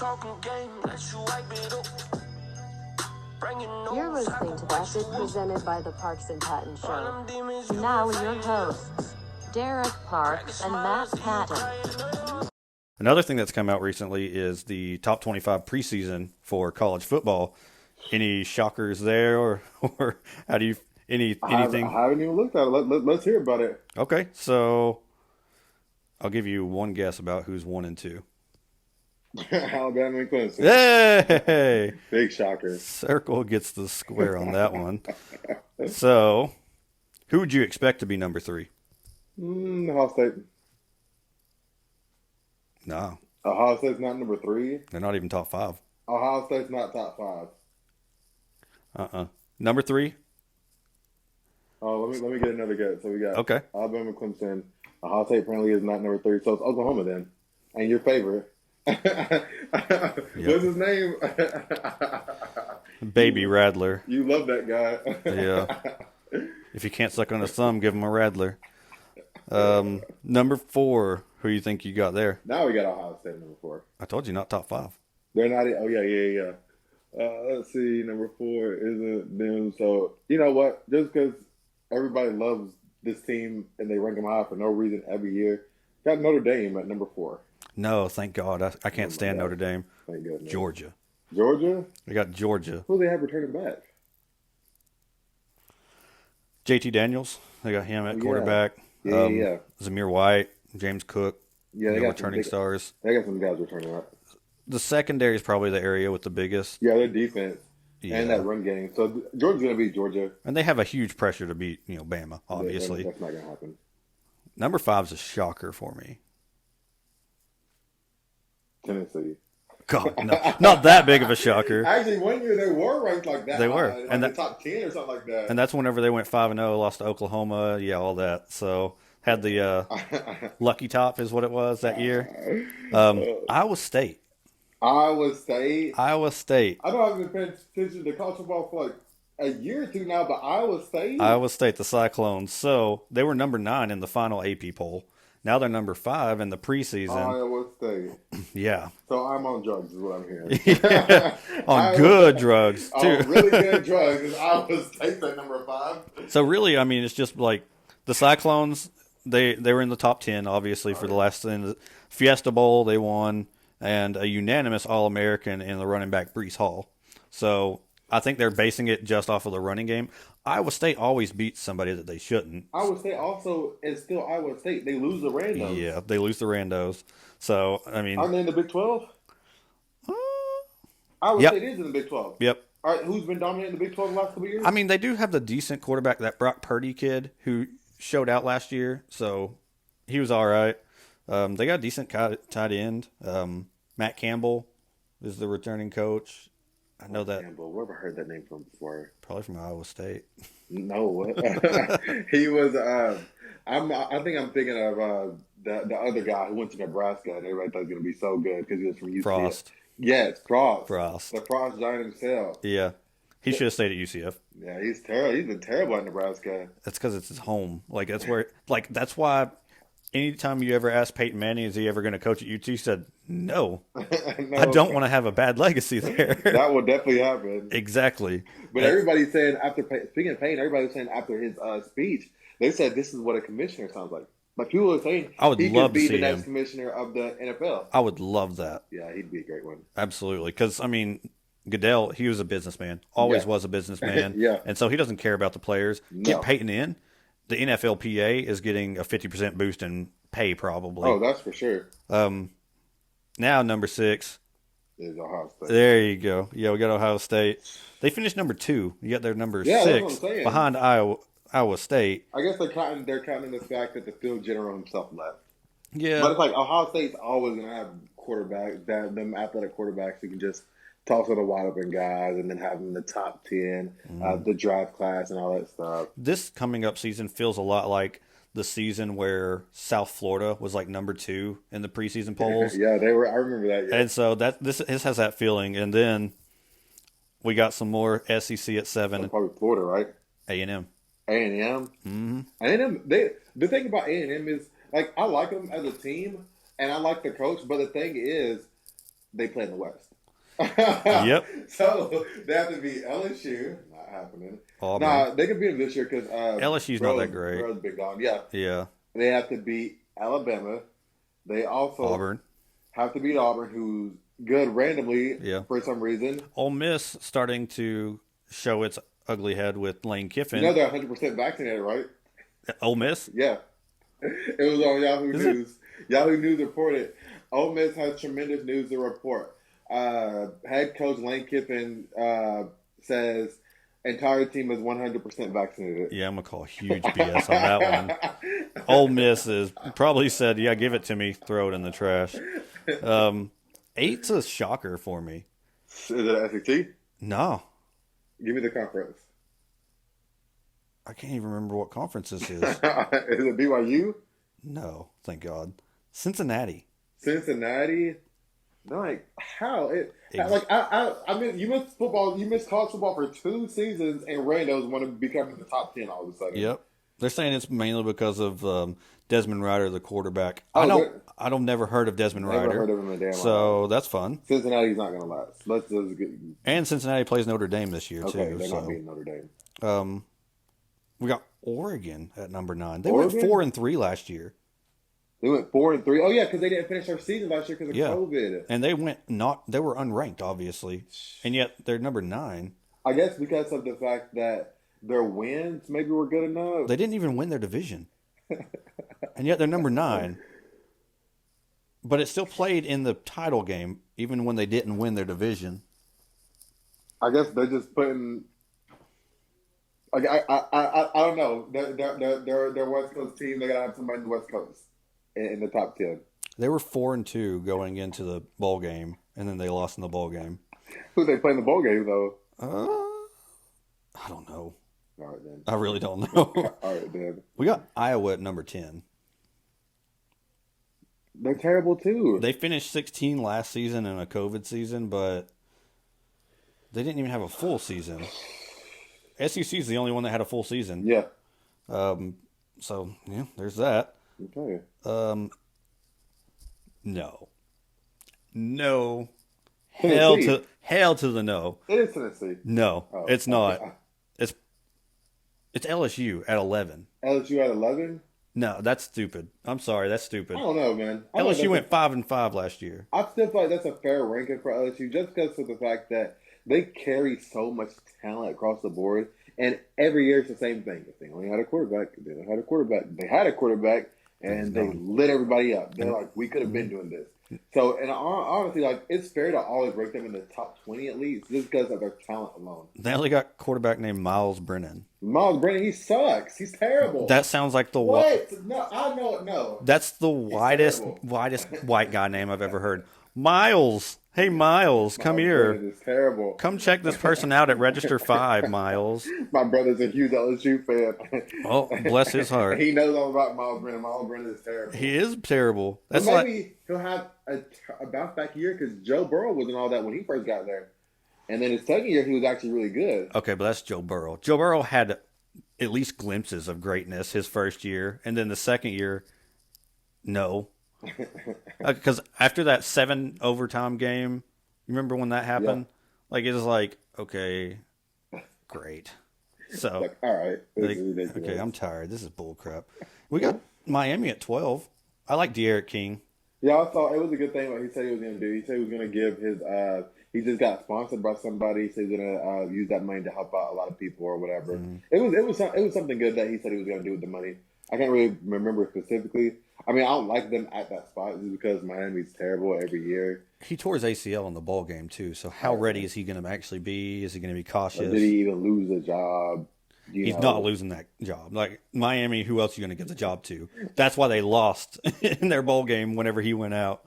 You're listening to That's It, presented by the Parks and Patton Show. Now your hosts, Derek Parks and Matt Patton. Another thing that's come out recently is the top 25 preseason for college football. Any shockers there, or how do you anything? I haven't even looked at it. Let's hear about it. Okay, so I'll give you one guess about who's 1 and 2. Alabama and Clemson. Hey, big shocker. Circle gets the square on that one. So, who would you expect to be number 3? Ohio State. No. Ohio State's not number 3? They're not even top 5. Ohio State's not top 5. Number 3? Oh, let me get another guess. So we got Alabama, Clemson. Ohio State apparently is not number 3, so it's Oklahoma then. And your favorite. What's his name? Baby Radler. You love that guy. Yeah. If you can't suck on his thumb, give him a Radler. Number 4. Who do you think you got there? Now we got Ohio State number 4. I told you, not top 5. They're not. Oh yeah. Let's see. Number 4 isn't them. So you know what? Just because everybody loves this team and they rank them high for no reason every year, got Notre Dame at number 4. No, thank God. I can't stand Notre Dame. Thank goodness. Georgia. They got Georgia. Who do they have returning back? JT Daniels. They got him at quarterback. Yeah. Zamir White, James Cook. Yeah, they got returning stars. They got some guys returning up. The secondary is probably the area with the biggest. Yeah, their defense and that run game. So Georgia's going to beat Georgia. And they have a huge pressure to beat, Bama, obviously. That's not going to happen. Number 5 is a shocker for me. Tennessee. God, no, not that big of a shocker. Actually, one year they were ranked like that. They were. And the top 10 or something like that. And that's whenever they went 5-0, lost to Oklahoma, all that. So had the lucky top is what it was that year. Iowa State. Iowa State. I know I've been paying attention to college football for like a year or two now, but Iowa State, the Cyclones. So they were number 9 in the final AP poll. Now they're number 5 in the preseason. Iowa State. Yeah. So I'm on drugs is what I'm hearing. Yeah. On good drugs, too. On really good drugs. Is Iowa State at number 5? So really, I mean, it's just like the Cyclones, they were in the top 10, obviously, for the last in the Fiesta Bowl. They won, and a unanimous All-American in the running back, Breece Hall. So I think they're basing it just off of the running game. Iowa State always beats somebody that they shouldn't. Iowa State also is still Iowa State. They lose the randos. Yeah, they lose the randos. So, I mean... Aren't they in the Big 12? Iowa State is in the Big 12. Yep. All right, who's been dominating the Big 12 the last couple of years? I mean, they do have the decent quarterback, that Brock Purdy kid, who showed out last year. So, he was all right. They got a decent tight end. Matt Campbell is the returning coach. I know that. Campbell, where have I heard that name from before? Probably from Iowa State. No, he was. I think I'm thinking of the other guy who went to Nebraska, and everybody thought he was going to be so good because he was from UCF. Frost. Yes, Frost. The Frost giant himself. Yeah, he should have stayed at UCF. Yeah, he's terrible. He's been terrible at Nebraska. That's because it's his home. That's where. That's why. Anytime you ever asked Peyton Manning, is he ever going to coach at UT? He said, no. I don't want to have a bad legacy there. That will definitely happen. Exactly. But everybody's saying speaking of Peyton, everybody's saying after his speech, they said this is what a commissioner sounds like. Like people are saying he could be the next commissioner of the NFL. I would love that. Yeah, he'd be a great one. Absolutely. Because, I mean, Goodell, he was a businessman. Always was a businessman. Yeah. And so he doesn't care about the players. No. Get Peyton in. The NFLPA is getting a 50% boost in pay, probably. Oh, that's for sure. Now, number 6 is Ohio State. There you go. Yeah, we got Ohio State. They finished number 2. You got their number 6 behind Iowa State. I guess they're counting the fact that the field general himself left. Yeah. But it's like Ohio State's always going to have quarterbacks, them athletic quarterbacks who can just toss it to wide open guys and then have them in the top 10, the draft class and all that stuff. This coming up season feels a lot like the season where South Florida was like number 2 in the preseason polls. Yeah, they were. I remember that. Yeah. And so this has that feeling. And then we got some more SEC at 7. So probably Florida, right? A&M. A&M. Mm-hmm. A&M. The thing about A&M is, like, I like them as a team and I like the coach, but the thing is, they play in the West. Yep. So they have to beat LSU. Not happening. Auburn. Nah, they could beat them this year because LSU's not that great. Bro's been gone. Yeah. Yeah. They have to beat Alabama. They also Auburn. have to beat Auburn, who's good randomly for some reason. Ole Miss starting to show its ugly head with Lane Kiffin. You know they're 100% vaccinated, right? Ole Miss? Yeah. It was on Yahoo News. Yahoo News reported Ole Miss has tremendous news to report. Head coach Lane Kiffin says entire team is 100% vaccinated. Yeah, I'm going to call huge BS on that one. Ole Miss is probably said, yeah, give it to me, throw it in the trash. 8's a shocker for me. Is it an SAT? No. Give me the conference. I can't even remember what conference this is. Is it BYU? No, thank God. Cincinnati. Cincinnati? No, like how? I mean, you missed football. You missed college football for 2 seasons, and Randos want to become in the top 10 all of a sudden. Yep, they're saying it's mainly because of Desmond Ryder, the quarterback. I don't never heard of Desmond Ryder. Never heard of him in a damn so that's fun. Cincinnati's not going to last. Let's just get. And Cincinnati plays Notre Dame this year Okay, too. they're not so beating Notre Dame. We got Oregon at number 9. They Oregon? went 4-3 last year. They went 4-3. Oh yeah, because they didn't finish their season last year because of COVID. And they were unranked, obviously, and yet they're number 9. I guess because of the fact that their wins maybe were good enough. They didn't even win their division, and yet they're number 9. But it still played in the title game, even when they didn't win their division. I guess they're just putting. I don't know. They're West Coast team. They gotta have somebody in the West Coast in the top 10. They were 4-2 going into the bowl game, and then they lost in the bowl game. Who they play in the bowl game though? I don't know. All right then. I really don't know. All right then. We got Iowa at number 10. They're terrible too. They finished 16 last season in a COVID season, but they didn't even have a full season. SEC is the only one that had a full season. Yeah. So yeah, there's that. Okay. No. Tennessee. Hell to the no. It is Tennessee. No, it's not. It's LSU at 11. LSU at 11? No, that's stupid. I'm sorry, that's stupid. I don't know, man. LSU went 5-5 last year. I still feel like that's a fair ranking for LSU just because of the fact that they carry so much talent across the board, and every year it's the same thing. If they only had a quarterback, they don't have a quarterback. They had a quarterback, and they lit everybody up. They're like, we could have been doing this. So, and honestly, like, it's fair to always rank them in the top 20 at least, just because of their talent alone. They only got a quarterback named Miles Brennan. Miles Brennan, he sucks. He's terrible. That sounds like the what? No, I know it. No, that's the widest white guy name I've ever heard. Miles. Hey, Miles, come here. Brennan is terrible. Come check this person out at Register 5, Miles. My brother's a huge LSU fan. Oh, bless his heart. He knows all about Miles Brennan. Miles Brennan is terrible. He is terrible. That's maybe he'll have a bounce back year because Joe Burrow wasn't all that when he first got there. And then his second year, he was actually really good. Okay, but that's Joe Burrow. Joe Burrow had at least glimpses of greatness his first year. And then the second year, no. Because after that 7 overtime game, you remember when that happened? Yeah. Like, it was like, okay, great. So, like, all right. This is ridiculous. Okay, I'm tired. This is bullcrap. We got Miami at 12. I like De'Aaron King. Yeah, I thought it was a good thing what he said he was going to do. He said he was going to give his he just got sponsored by somebody. He said he was going to use that money to help out a lot of people or whatever. Mm-hmm. It was something good that he said he was going to do with the money. I can't really remember specifically. I mean, I don't like them at that spot just because Miami's terrible every year. He tore his ACL in the ball game too. So how ready is he going to actually be? Is he going to be cautious? Or did he even lose a job? He's not losing that job. Like Miami, who else are you going to give the job to? That's why they lost in their bowl game whenever he went out.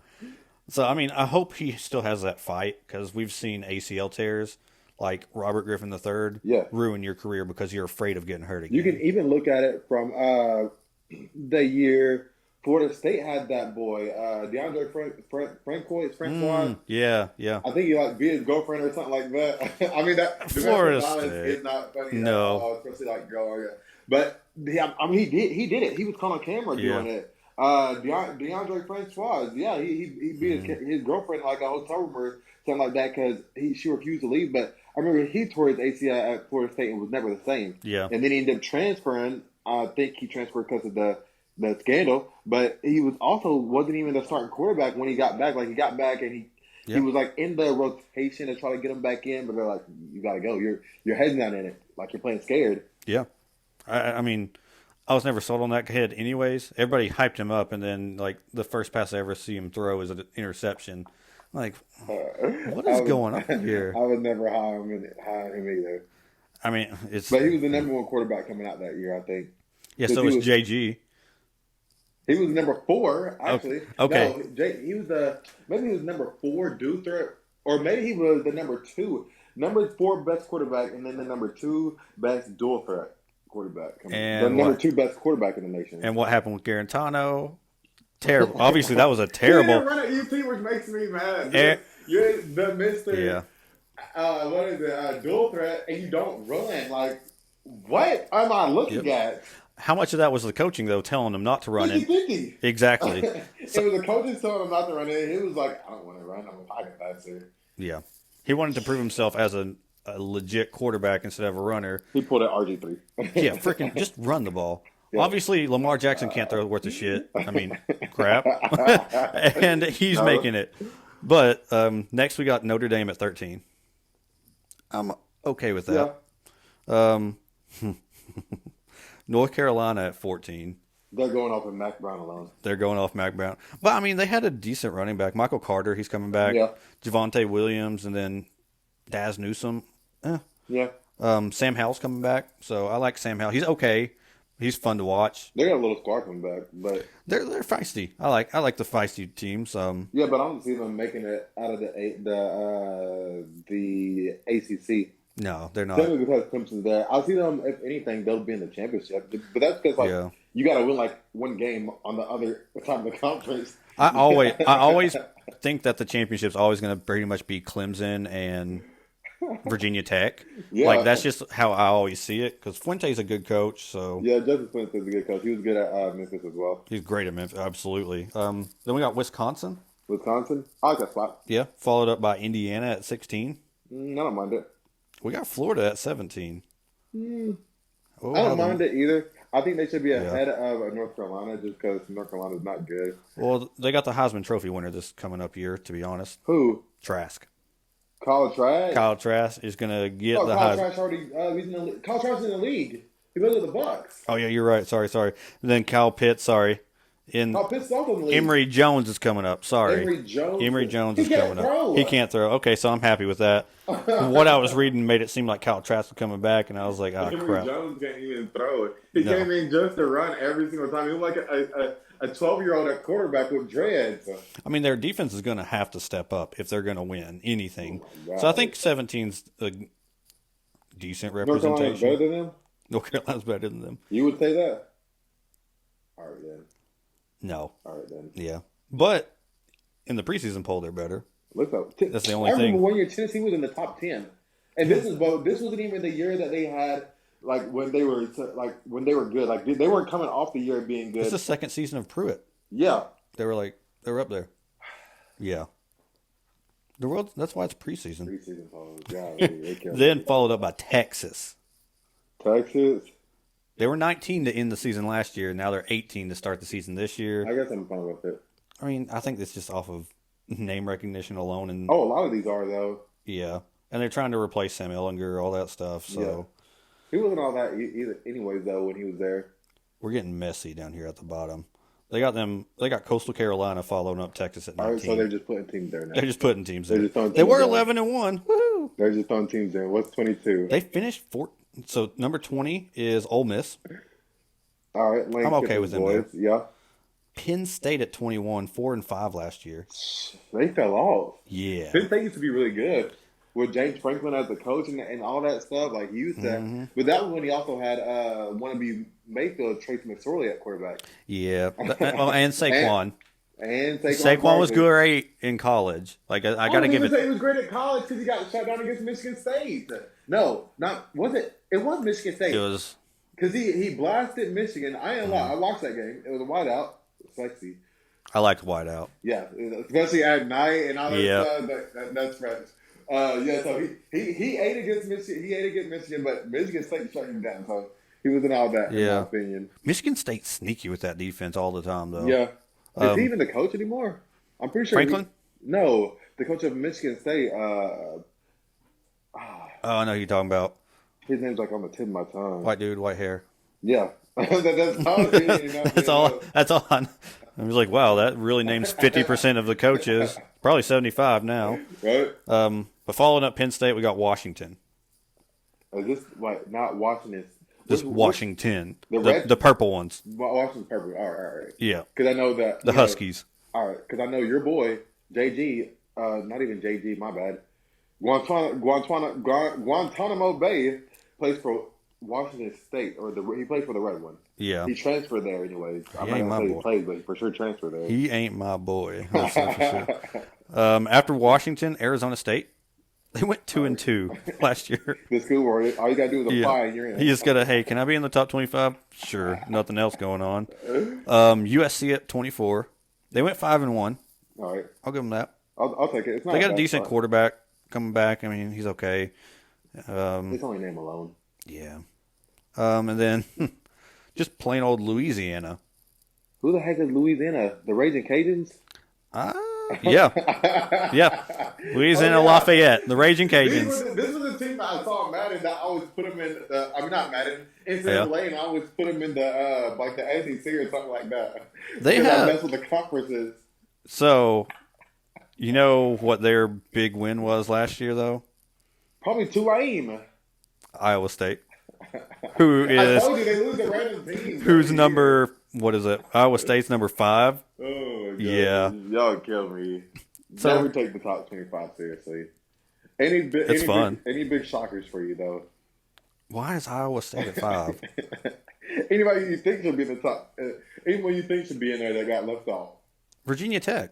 So, I mean, I hope he still has that fight because we've seen ACL tears like Robert Griffin III ruin your career because you're afraid of getting hurt again. You can even look at it from the year Florida State had that boy, DeAndre Francois. Yeah. I think he beat his girlfriend or something like that. I mean, that Florida State is not funny at all, especially but he did it. He was caught on camera doing it. DeAndre Francois. Yeah, he beat his girlfriend like a hotel room or something like that because she refused to leave. But I remember he tore his ACL at Florida State and was never the same. Yeah. And then he ended up transferring. I think he transferred because of the scandal. But he wasn't even the starting quarterback when he got back. Like he got back and he was like in the rotation to try to get him back in. But they're like, you got to go. Your head's not in it. Like you're playing scared. Yeah. I mean, I was never sold on that kid anyways. Everybody hyped him up, and then, like, the first pass I ever see him throw is an interception. Like, what is going on here? I was never high on him either. I mean, But he was the number one quarterback coming out that year, I think. Yeah, so was JG. He was number 4, actually. Okay. No, maybe he was number 4 dual threat, or maybe he was the number 2. Number 4 best quarterback, and then the number 2 best dual threat quarterback. The number 2 best quarterback in the nation. And what happened with Garantano? Terrible. Obviously, that was a terrible. You didn't run at UT, which makes me mad. You're the Mr. Yeah. What is it? Dual threat, and you don't run. Like, what am I looking at? How much of that was the coaching, though, telling him not to run it? 50-50. Exactly. It was the coaches telling him not to run it. He was like, I don't want to run. I'm a pocket passer. Yeah. He wanted to prove himself as a legit quarterback instead of a runner. He pulled an RG3. Yeah, freaking just run the ball. Yeah. Obviously, Lamar Jackson can't throw worth of shit. I mean, crap. And he's making it. But next we got Notre Dame at 13. I'm okay with that. Yeah. North Carolina at 14. They're going off of Mac Brown alone. They're going off Mac Brown. But, I mean, they had a decent running back. Michael Carter, he's coming back. Yeah. Javonte Williams, and then Daz Newsome. Yeah. Sam Howell's coming back. So, I like Sam Howell. He's okay. He's fun to watch. They got a little squad coming back, but they're feisty. I like the feisty teams. Yeah, but I don't see them making it out of the ACC. No, they're not. Simply because Clemson's there. I see them, if anything, they'll be in the championship. But that's because you got to win like one game on the other side of the conference. I always think that the championship's always going to pretty much be Clemson and Virginia Tech. Yeah. Like that's just how I always see it. Because Fuente's a good coach. So yeah, Justin Fuente's a good coach. He was good at Memphis as well. He's great at Memphis, absolutely. Then we got Wisconsin. Wisconsin, I like that spot. Yeah, followed up by Indiana at 16. I don't mind it. We got Florida at 17. I don't mind it either. I think they should be ahead of North Carolina just because North Carolina's not good. Well, they got the Heisman Trophy winner this coming up year, to be honest. Who? Trask. Kyle Trask? Kyle Trask is going to get the Kyle Heisman. Trask already, Kyle Trask is in the league. He goes to the Bucks. Oh, yeah, you're right. Sorry. And then Kyle Pitts, sorry. Kyle Pitts is also in the league. Emory Jones is coming up. Sorry. Emory Jones is coming up. He can't throw. Okay, so I'm happy with that. What I was reading made it seem like Kyle Trask was coming back, and I was like, oh, crap. Emory Jones can't even throw it. He came in just to run every single time. He was like a 12-year-old at quarterback with dreads. I mean, their defense is going to have to step up if they're going to win anything. So I think 17's a decent representation. North Carolina's better than them? North Carolina's better than them. You would say that? All right, then. No. All right, then. Yeah. But in the preseason poll, they're better. Look up. That's the only thing. I remember one year Tennessee was in the top 10. And this wasn't even the year that they had when they were good. Like they weren't coming off the year being good. It's the second season of Pruitt. Yeah. They were up there. Yeah. That's why it's preseason. Preseason polls. Yeah. Then followed up by Texas. Texas. They were 19 to end the season last year. Now they're 18 to start the season this year. I guess I'm fine with it. I mean, I think it's just off of name recognition alone. And a lot of these are, though. Yeah. And they're trying to replace Sam Ehlinger, all that stuff. So yeah. He wasn't all that either anyways, though, when he was there. We're getting messy down here at the bottom. They got Coastal Carolina following up Texas at 19. All right, so they're just putting teams there now. They're just putting teams there. They were 11-1. Woohoo! They're just throwing teams there. What's 22? They finished so number 20 is Ole Miss. All right, I'm okay with them. Boys. Yeah. Penn State at 21, 4-5 last year. They fell off. Yeah. Penn State used to be really good with James Franklin as the coach and all that stuff. Like he used to, but that was when he also had wannabe Mayfield Tracy McSorley at quarterback. Yeah, and Saquon. And Saquon was great in college. Like I got to give it. He was great at college because he got shut down against Michigan State. No, was it? It was Michigan State. It was because he blasted Michigan. I ain't lie. I watched that game. It was a whiteout. sexy. I liked whiteout. Yeah, especially at night and all that Yeah. stuff. That's fresh. Yeah, so he ate against Michigan. He ate against Michigan, but Michigan State shut him down. So he wasn't all that, in my opinion. Michigan State's sneaky with that defense all the time, though. Yeah. Is he even the coach anymore? I'm pretty sure. Franklin? No, the coach of Michigan State. Oh, I know who you're talking about. His name's like on the tip of my tongue. White dude, white hair. Yeah. That's all. That's all. That's all. I was like, wow, that really names 50% of the coaches. Probably 75 now. Right. But following up Penn State, we got Washington. Is this not Washington? This Washington. The The purple ones. Washington's purple. All right. Yeah. Because I know that the Huskies. All right. Because I know your boy JG. Not even JG. My bad. Guantanamo Bay plays for Washington State, or he played for the red one. Yeah. He transferred there anyways. I'm not ain't going to my say he boy. played, but he for sure transferred there. He ain't my boy. That's for sure. After Washington, Arizona State. They went 2-2 last year. The school where all you got to do is apply and you're in. He just got to, hey, can I be in the top 25? Sure. Nothing else going on. USC at 24. They went 5-1. All right. I'll give them that. I'll take it. It's not They got a bad decent spot. quarterback coming back. I mean, he's okay. It's only name alone. Yeah. And then just plain old Louisiana. Who the heck is Louisiana? The Raging Cajuns? Yeah. Yeah. Louisiana Lafayette, the Raging Cajuns. This was a team that I saw Madden that I always put them in. Not Madden. NCAA, and I always put them in the like the SEC or something like that. They I have. mess with the conferences. So, you know what their big win was last year, though? Probably Tulane. Iowa State. Who I is told you they lose to random teams. who's number? What is it? Iowa State's number 5. Oh my God. Yeah. Y'all kill me. So- Never take the top 25 seriously. Any fun. Any big shockers for you though? Why is Iowa State at 5? Anybody you think should be in the top? Anyone you think should be in there that got left off? Virginia Tech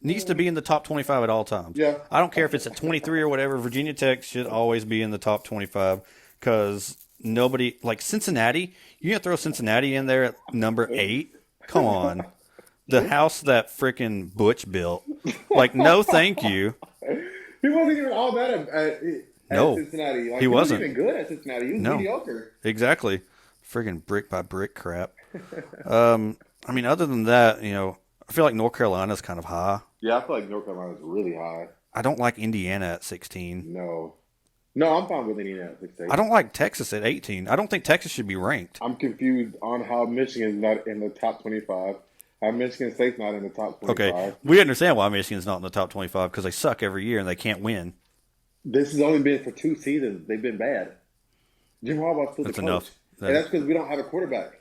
needs to be in the top 25 at all times. Yeah. I don't care if it's at 23 or whatever. Virginia Tech should always be in the top 25 because nobody like Cincinnati. You gonna throw Cincinnati in there at number 8? Come on, the house that frickin' Butch built. Like, no, thank you. He wasn't even all that at No, Cincinnati. Like, he wasn't even good at Cincinnati. He was mediocre. Exactly. Friggin' brick by brick crap. I mean, other than that, you know, I feel like North Carolina's kind of high. Yeah, I feel like North Carolina's really high. I don't like Indiana at 16. No, I'm fine with Indiana at 16. I don't like Texas at 18. I don't think Texas should be ranked. I'm confused on how Michigan's not in the top 25. How Michigan State's not in the top 25. Okay, we understand why Michigan's not in the top 25 because they suck every year and they can't win. This has only been for 2 seasons. They've been bad. Jim Harbaugh's still the That's coach. enough. And that's because we don't have a quarterback.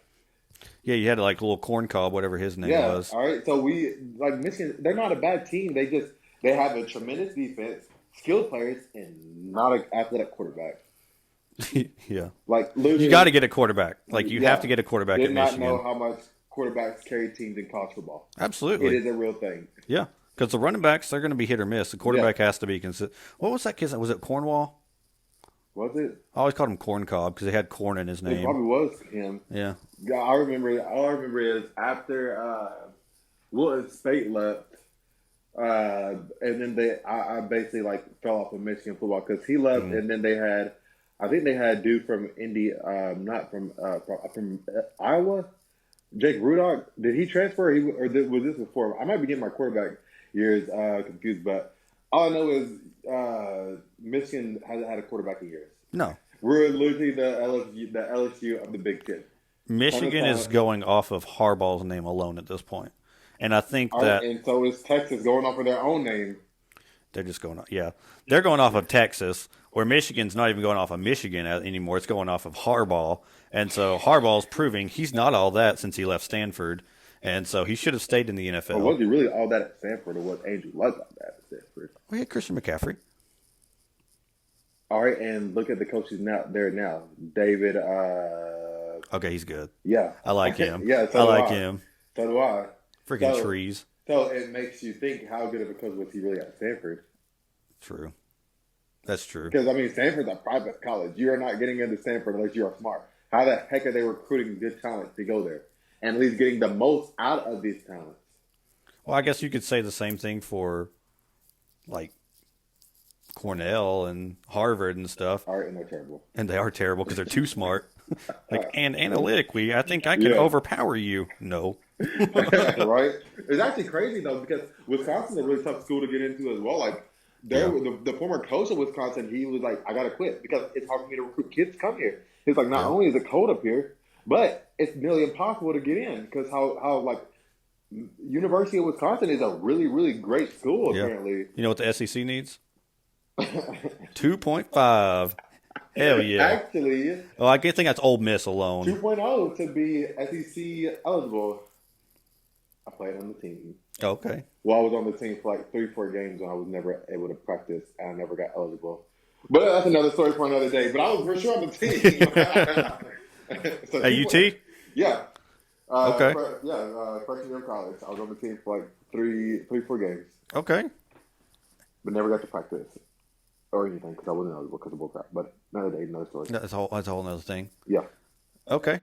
Yeah, you had like a little corn cob, whatever his name was. All right. So Michigan, they're not a bad team. They have a tremendous defense, skilled players, and not an athletic quarterback. Yeah. Like literally, You got to get a quarterback. Like, you have to get a quarterback Did at not Michigan. know how much quarterbacks carry teams in college football. Absolutely. It is a real thing. Yeah. Because the running backs, they're going to be hit or miss. The quarterback has to be consistent. What was that kid's name? Was it Cornwall? Was it? I always called him Corn Cob because he had corn in his It name. probably was him. Yeah. Yeah, all I remember is after Wilton State left, and then I basically like fell off of Michigan football because he left, and then I think they had a dude from not from Iowa, Jake Rudock. Did he transfer? Was this before? I might be getting my quarterback years confused, but all I know is Michigan hasn't had a quarterback in years. No. We're literally the LSU of the Big Ten. Michigan is going off of Harbaugh's name alone at this point. And I think that... And so is Texas going off of their own name. They're just going off... Yeah. They're going off of Texas, where Michigan's not even going off of Michigan anymore. It's going off of Harbaugh. And so Harbaugh's proving he's not all that since he left Stanford. And so he should have stayed in the NFL. Or was he really all that at Stanford, or was Andrew Luck all that at Stanford? We had Christian McCaffrey. All right, and look at the coaches now. David. Okay, he's good. Yeah, I like him. Yeah, I like him. So do I. Freaking trees. So it makes you think, how good of a coach was he really at Stanford? True. That's true. Because, I mean, Stanford's a private college. You are not getting into Stanford unless you are smart. How the heck are they recruiting good talent to go there? and at least getting the most out of these talents. Well, I guess you could say the same thing for like Cornell and Harvard and stuff. All right, and they're terrible. And they are terrible because they're too smart. And analytically, I think I can overpower you. No. Right? It's actually crazy, though, because Wisconsin's a really tough school to get into as well. Like, the former coach of Wisconsin, he was like, I got to quit because it's hard for me to recruit kids to come here. He's like, not only is it cold up here, but it's nearly impossible to get in because how like, University of Wisconsin is a really, really great school, apparently. You know what the SEC needs? 2.5. Hell yeah. Actually. Well, I think that's Ole Miss alone. 2.0 to be SEC eligible. I played on the team. Okay. Well, I was on the team for like 3-4 games when I was never able to practice and I never got eligible. But that's another story for another day. But I was for sure on the team. So at UT? Yeah. Okay. Freshman year of college. I was on the team for like 3-4 games. Okay. But never got to practice or anything because I wasn't eligible because of bullcrap. But another day, another story. That's a whole other thing. Yeah. Okay.